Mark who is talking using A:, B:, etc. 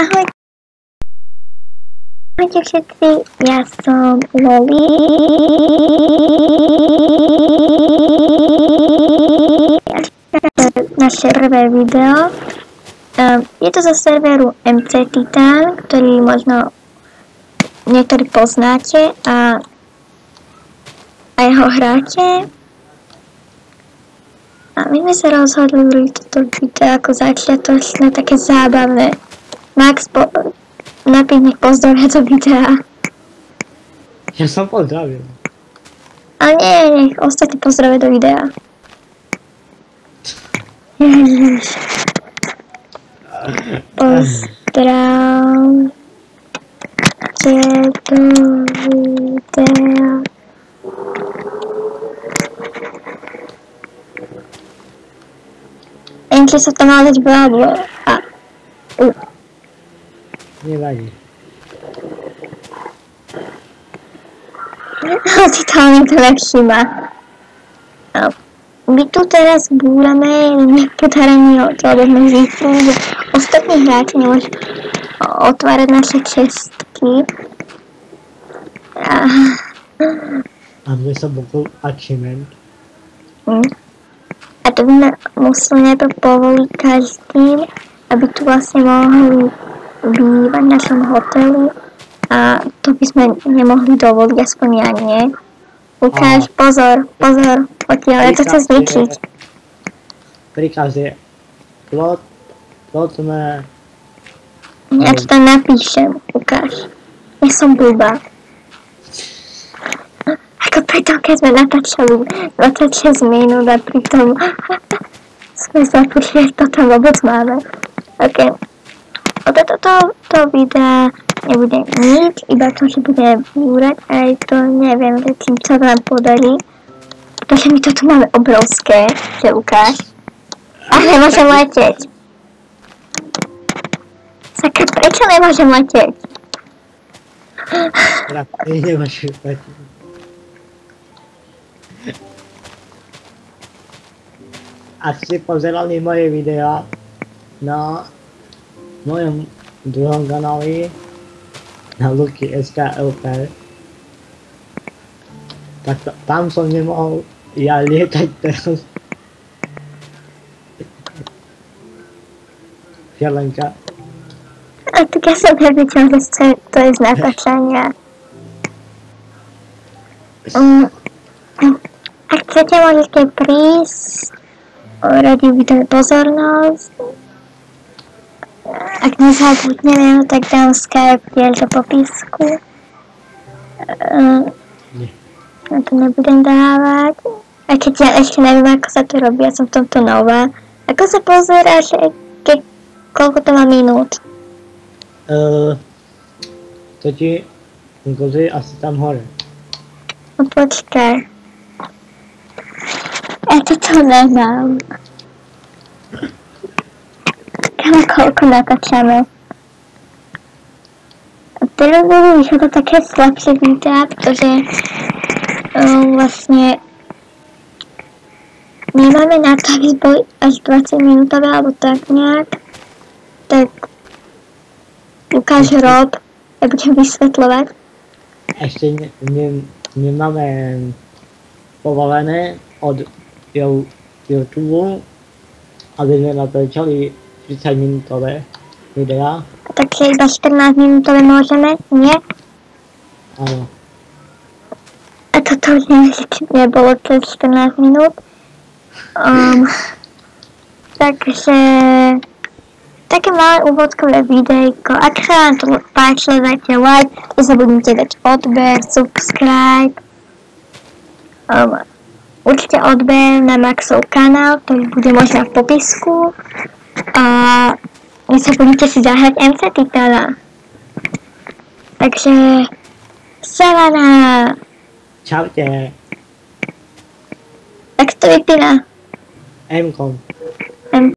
A: Ahoj. Ahojte všetci, ja som Loli. Naše prvé video. Je to zo serveru MC Titan, ktorý možno niektorí poznáte a aj ho hráte. A my sme sa rozhodli urobiť toto video ako začiatočné, také zábavné. Max, napíš nech pozdravia do videa.
B: Ja som pozdravil.
A: A nie, nech ostatní pozdravia do videa. Ježiš. Pozdravte do videa. Enky sa to má dať blábo.
B: Nevadí.
A: Si to nikto nevšíma. My tu teraz búrame nepodarený lebo sme zistili, že ostatní hráči nemôžu otvárať naše čestky.
B: A mne sa bol achievement.
A: A to by sme museli najprv povoliť každým, aby tu vlastne mohli bývať v našom hoteli. A to by sme nemohli dovoliť, aspoň ja nie. Lukáš, pozor, odtiaľ, ja to chcem zničiť.
B: Príkaz je plotné...
A: Ja to tam napíšem, Lukáš. Ja som blbá. Ako pritom, keď sme natáčali 26 minút a pritom sme zapúšli, to tam vôbec máme. OK. Od tohto videa nebude nič, iba to, že budeme búrať, aj to neviem, kým sa nám podarí. Pretože my to tu máme obrovské, že Lukáš. A nemôžem letieť. Sakra, prečo nemôžem letieť?
B: Nemôžem letieť. Ak ste pozerali moje videá na mojom druhom kanáli na Luky SKLP, tak tam som nemohol ja lietať teraz. Jelenka.
A: A tak ja som nevidel, že to je z natáčania. Ak chcete, môžete prísť. Radi uvítam pozornosť. Ak nezabudneme, tak dám Skype diel do popisku. Ja to nebudem dávať. A keď ja ešte neviem, ako sa to robí, ja som v tomto nová. Ako sa pozeráš, koľko to má minút?
B: To ti ukazuje asi tam hore.
A: No počkaj. Ja toto nemám. Koľko natáčame. A teraz vyšlo to také slabšie videá, pretože vlastne nemáme na to, aby boli až 20 minútové alebo tak nejak. Tak Lukáš rob, ja budem vysvetľovať.
B: Ešte nemáme povolené od YouTube, aby sme natáčali 30 minútové videá.
A: Takže iba 14 minútové môžeme, nie?
B: Áno.
A: A toto už neviem, či nebolo cez 14 minút. Takže také malé úvodkové videjko. Ak sa vám to páčilo, dajte like, nezabudnite dať odber, subscribe. Určite odber na Maxov kanál, ktorý bude možno v popisku. A nezabudnite si zahrať MC Titana. Takže Savana.
B: Čaute.
A: Tak to vypína.
B: M-kom.